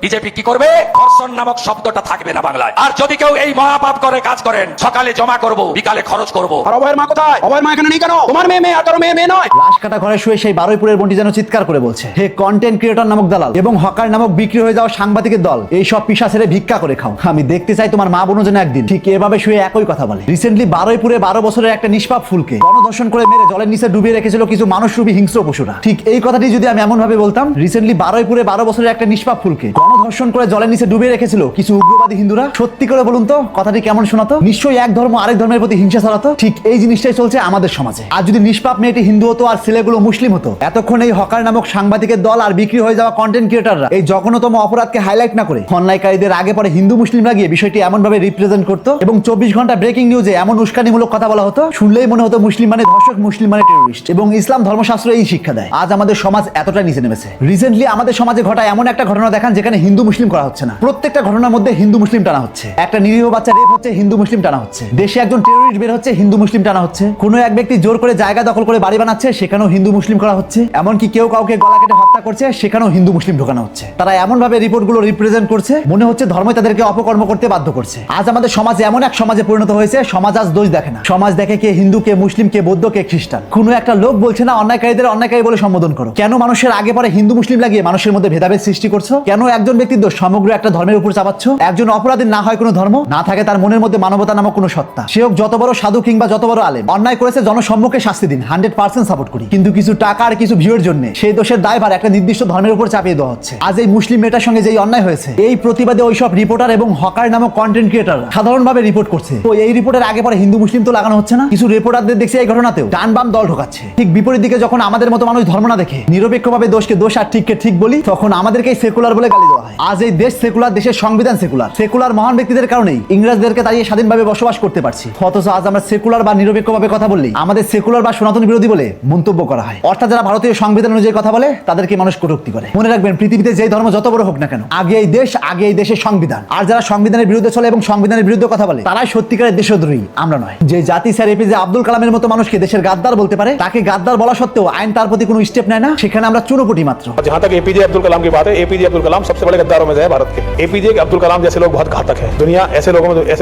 BJP কি করবে? ধর্ষণ নামক শব্দটা থাকবে না বাংলায়। আর যদি কেউ এই মহাপাপ করে কাজ করেন, সকালে জমা করব, বিকালে খরচ করব। আর অভয়ের মা কোথায়? অভয়ের মা এখানে নেই কেন? তোমার মেয়ে আর কারো মেয়ে নয়। লাশ কাটা ঘরে শুয়ে সেই বারুইপুরের বন্টি যেন চিৎকার করে বলছে, হে কন্টেন্ট ক্রিয়েটর নামক দালাল এবং হকার নামক বিক্রি হয়ে যাওয়া সাংবাদিকের দল, এই সব পিশা ছেড়ে ভিক্ষা করে খাও। আমি দেখতে চাই তোমার মা বোনও যেন একদিন ঠিক এভাবে শুয়ে একই কথা বলে। রিসেন্টলি বারুইপুরে 12 বছরের একটা নিষ্পাপ ফুলকে গণধর্ষণ করে মেরে জলের নিচে ডুবিয়ে রেখেছিল কিছু মানুষরূপী হিংস্র পশুরা। ঠিক এই কথাটি যদি আমি এমন ভাবে বলতাম, রিসেন্টলি বারুইপুরে 12 বছরের একটা নিষ্পাপ ফুলকে গণধর্ষণ করে জলের নিচে ডুবিয়ে রেখেছিল কিছু উগ্রবাদী হিন্দুরা, সত্যি করে বলুন তো কথাটি কেমন শোনাতো? নিশ্চয়ই এক ধর্ম আরেক ধর্মের প্রতি হিংসা ছড়াতো। ঠিক এই জিনিসটাই চলছে আমাদের সমাজে। আর যদি নিষ্পাপ মেয়েটি হিন্দু হতো আর ছেলেগুলো মুসলিম হতো, এতক্ষণ এই হকার নামক সাংবাদিকের দল আর বিক্রি হয়ে যাওয়া কন্টেন্ট ক্রিয়েটররা এই জঘন্যতম অপরাধকে হাইলাইট না করে অন্যায়কারীদের আগে পরে হিন্দু মুসলিমরা গিয়ে বিষয়টি এমন ভাবে রিপ্রেজেন্ট করতো এবং 24 ঘন্টা ব্রেকিং নিউজে এমন উস্কানিমূলক কথা বলা হতো, শুনলেই মনে হতো মুসলিম মানে ধর্ষক, মুসলিম মানে টেরোরিস্ট। এবং ইসলাম ধর্মশাস্ত্র এই শিক্ষা দেয়। আজ আমাদের সমাজ এতটা নিচে নেমেছে। রিসেন্টলি আমাদের সমাজে ঘটা এমন একটা ঘটনা দেখান যেখানে হিন্দু মুসলিম করা হচ্ছে না, প্রত্যেকটা ঘটনার মধ্যে হিন্দু মুসলিম টানা হচ্ছে। একটা নিরীহ বাচ্চা রেপ হচ্ছে, হিন্দু মুসলিম টানা হচ্ছে। দেশে একজন টেরোরিস্ট বের হচ্ছে, হিন্দু মুসলিম টানা হচ্ছে। কোনো এক ব্যক্তি জোর করে জায়গা দখল করে বাড়ি বানাচ্ছে, সেখানেও হিন্দু মুসলিম করা হচ্ছে। এমনকি কেউ কাউকে গলা কেটে হত্যা করছে, সেখানেও হিন্দু মুসলিম ঢোকানো হচ্ছে। তারা এমন ভাবে রিপোর্টগুলো রিপ্রেজেন্ট করছে, মনে হচ্ছে ধর্মই তাদেরকে অপকর্ম করতে বাধ্য করছে। আজ আমাদের সমাজ এমন এক সমাজে পরিণত হয়েছে, সমাজ আজ দোষ দেখে না, সমাজ দেখে কে হিন্দু, কে মুসলিম, কে বৌদ্ধ, কে খ্রিস্টান। কোনো একটা লোক বলছে না অন্যায়কারীদের অন্যায়কারী বলে সম্বোধন করো। কেন মানুষের আগে পরে হিন্দু মুসলিম লাগিয়ে মানুষের মধ্যে ভেদাভেদ সৃষ্টি করছো? কেন একজন ব্যক্তির দোষ সমগ্র একটা ধর্মের উপর চাপাচ্ছ? একজন অপরাধীর না হয় কোনো ধর্ম, না থাকে তার মনের মধ্যে মানবতা নামক কোনো সত্তা, সে হোক যত বড় সাধু কিংবা যত বড় আলেম, অন্যায় করেছে জনসম্মুখে শাস্তি দিন, 100% সাপোর্ট করি। কিন্তু কিছু টাকা আর কিছু ভিউর জন্য সেই দোষের দায়ভার একটা নির্দিষ্ট ধর্মের উপর চাপিয়ে দেওয়া হচ্ছে। আজ এই মুসলিম মেয়েটার সঙ্গে যেই অন্যায় হয়েছে, এই প্রতিবাদে ওইসব রিপোর্টার এবং হকার নামক কন্টেন্ট ক্রিয়েটর সাধারণভাবে রিপোর্ট করছে। তো এই রিপোর্টের আগে পরে হিন্দু মুসলিম তো লাগানো হচ্ছে না, কিছু রিপোর্টারদের দেখছি এই ঘটনাতেও ডান বাম দল ঢোকাচ্ছে। ঠিক বিপরীত দিকে যখন আমাদের মতো মানুষ ধর্ম না দেখে নিরপেক্ষভাবে দোষকে দোষ আর ঠিককে ঠিক বলি, তখন আমাদেরকে সেকুলার বলে গালি দেওয়া হয়। আজ এই দেশ সেকুলার, দেশের সংবিধান সেকুলার, সেকুলার মহান ব্যক্তিদের কারণেই ইংরেজদেরকে তাড়িয়ে স্বাধীনভাবে বসবাস করতে পারছি। অথচ আজ আমরা সেকুলার বা নিরপেক্ষভাবে কথা বললেই আমাদের সেকুলার বা সনাতন বিরোধী বলে মন্তব্য করা হয়। অর্থাৎ যারা ভারতীয় সংবিধান অনুযায়ী কথা বলে তাদেরকে মানুষ কটূক্তি করে। মনে রাখবেন, পৃথিবীতে যেই ধর্ম যত বড় হোক না কেন, আগে এই দেশ, আগে এই দেশের সংবিধান। আর যারা সংবিধানের বিরুদ্ধে চলে এবং সংবিধানের বিরুদ্ধে কথা বলে, তারাই সত্যিকারের দেশদ্রোহী, আমরা নয়। যে জাতি স্যার এপিজে আব্দুল কালামের মতো মানুষকে দেশের গাদ্দার বলতে পারে, তাকে গাদ্দার বলা সত্ত্বেও আইন তার প্রতি কোনো স্টেপ নেয় না, সেখানে আমরা চুনোপুটি মাত্র। जहाँ तक एपीजे अब्दुल कलाम की बात है, एपीजे अब्दुल कलाम सबसे बड़े गद्दारों में से है भारत के। एपीजे अब्दुल कलाम जैसे लोग बहुत घातक हैं। दुनिया ऐसे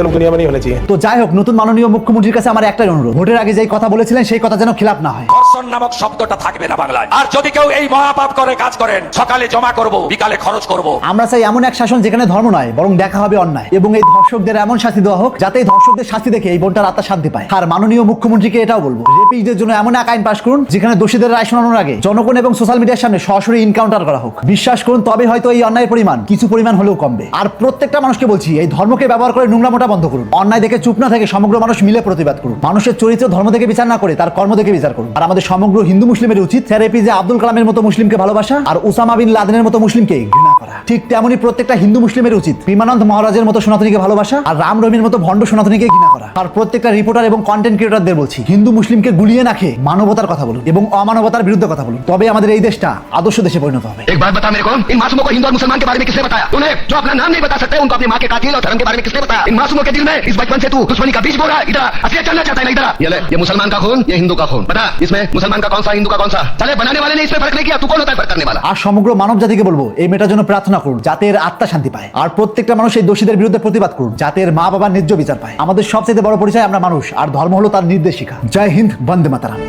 लोग दुनिया में नहीं होने चाहिए। তো যাই হোক, নতুন মাননীয় মুখ্যমন্ত্রীর কাছে আমার একটাই অনুরোধ, ভোটের আগে যেই কথা বলেছিলেন সেই কথা যেন খিলাফ না হয়। ধর্ষণ নামক শব্দটা থাকবে না বাংলায়। আর যদি কেউ এই মহাপাপ করে কাজ করেন, সকালে জমা করব, বিকালে খরচ করব। আমরা চাই এমন এক শাসন যেখানে ধর্ম নয় বরং দেখা হবে অন্যায়, এবং এই ধর্ষকদের এমন শাস্তি দেওয়া হোক যাতে এই ধর্ষকদের শাস্তি দেখে এই বোনটার আত্মা শান্তি পায়। আর মাননীয় মুখ্যমন্ত্রীকে এটাও বলবো, রেপিস্টদের জন্য এমন এক আইন পাশ করুন যেখানে দোষীদের রায় শোনানোর আগে জনগণ এবং সোশ্যাল মিডিয়ার সামনে সরাসরি ইনকাউন্টার করা হোক। বিশ্বাস করুন, তবে হয়তো এই অন্যায়ের পরিমাণ কিছু পরিমাণ হলেও কমবে। আর প্রত্যেকটা মানুষকে বলছি, এই ধর্মকে ব্যবহার করে নোংরামোটা বন্ধ করুন। অন্যায় দেখে চুপ না থেকে সমগ্র মানুষ মিলে প্রতিবাদ করুন। মানুষের চরিত্র ধর্ম দেখে বিচার না করে তার কর্ম দেখে বিচার করুন। আর আমাদের সমগ্র হিন্দু মুসলিমের উচিত স্যার এপিজে আব্দুল কালামের মতো মুসলিমকে ভালোবাসা আর উসামা বিন লাদেনের মতো মুসলিমকে ঘৃণা করা। ঠিক তেমনই প্রত্যেকটা হিন্দু মুসলিমের উচিত প্রেমানন্দ মহারাজের মতো সনাতনীকে ভালোবাসা আর রাম রহিমের মতো ভণ্ড সনাতনীকে ঘৃণা করা। আর প্রত্যেকটা রিপোর্টার এবং কন্টেন্ট ক্রিয়েটরদের বলছি, হিন্দু মুসলিমকে গুলিয়ে না খেয়ে মানবতার কথা বলুন এবং অমানবতার বিরুদ্ধে কথা বলুন। তবে আমাদের এই দেশটা আদর্শ দেশে পরিণত হবে। एक बात बता मेरे को, इन मासूमों को हिंदू और मुसलमान के बारे में किसने बताया? तूने जो अपना नाम नहीं बता सकते उनको अपनी माँ के कातिल और धर्म के बारे में किसने बताया? इन मासूमों के दिल में इस बचपन से तू दुश्मनी का बीज बो रहा है। इधर असलियत जानना चाहता है ना? इधर ये ले, ये मुसलमान का खून, ये हिंदू का खून। बता इसमें मुसलमान का कौन सा, हिंदू का कौन सा? चले बनाने वाले ने इसमें फर्क नहीं किया, तू कौन होता है फर्क करने वाला? আর সমগ্র মানব জাতিকে বলবো, এই মেয়েটার জন্য প্রার্থনা করুন যাতে এর আত্মা শান্তি পায়। আর প্রত্যেকটা মানুষ এই দোষীদের বিরুদ্ধে প্রতিবাদ করুন যাতে এর মা বাবার ন্যায্য বিচার পায়। আমাদের সবচেয়ে বড় পরিচয় আমরা মানুষ, আর ধর্ম হলো তার নির্দেশিকা। জয় হিন্দ, বন্দে মাতারাম।